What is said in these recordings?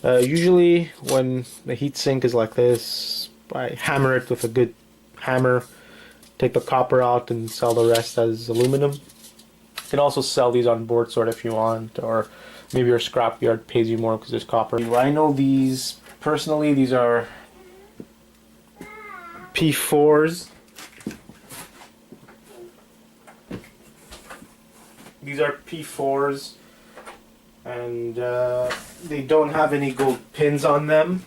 Usually when the heat sink is like this, I hammer it with a good hammer, take the copper out and sell the rest as aluminum. You can also sell these on board sort if you want, or maybe your scrapyard pays you more because there's copper. I know these, personally, these are P4s. These are P4s, and they don't have any gold pins on them.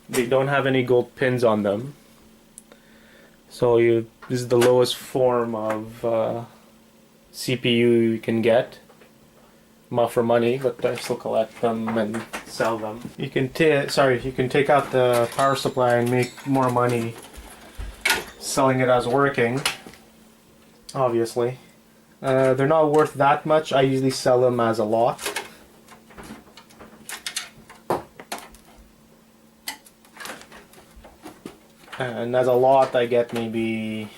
They don't have any gold pins on them. So this is the lowest form of CPU you can get. Not for money, but I still collect them and sell them. You can take out the power supply and make more money selling it as working. Obviously, they're not worth that much. I usually sell them as a lot. And as a lot, I get maybe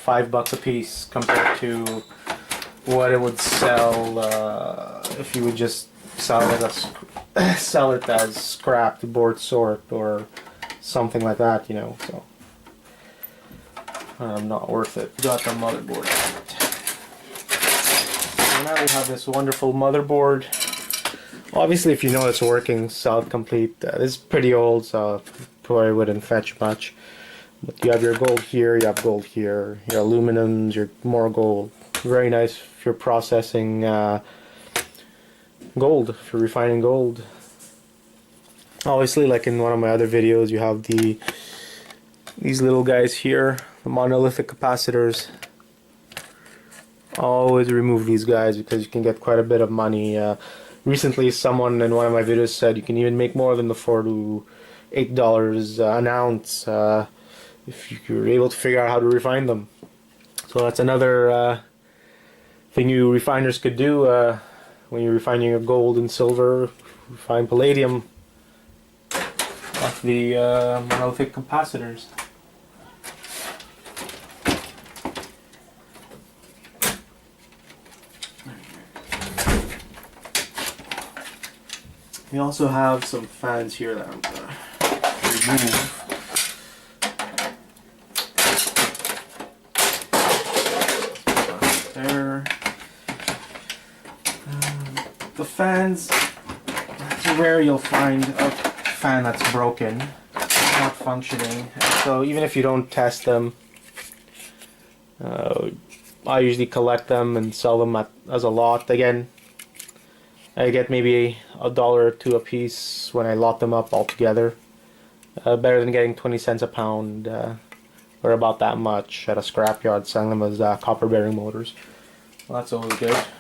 $5 a piece compared to what it would sell if you would just sell it as scrapped board sort or something like that, you know. So not worth it. Got the motherboard out. So now we have this wonderful motherboard. Obviously, if you know it's working, sell it complete. This is pretty old, so probably wouldn't fetch much. But you have your gold here, you have gold here, your aluminums, your more gold. Very nice if you're processing gold, if you're refining gold. Obviously, like in one of my other videos, you have these little guys here, the monolithic capacitors. Always remove these guys because you can get quite a bit of money. Recently, someone in one of my videos said you can even make more than the $4 to $8 an ounce if you're able to figure out how to refine them. So that's another thing you refiners could do when you're refining your gold and silver. Refine palladium off the monolithic capacitors. We also have some fans here that I'm going to remove. There. The fans, it's rare you'll find a fan that's broken, not functioning. So even if you don't test them, I usually collect them and sell them as a lot. Again, I get maybe $1 or $2 a piece when I lot them up all together. Better than getting 20 cents a pound, or about that much at a scrapyard selling them as copper bearing motors. Well, that's always good.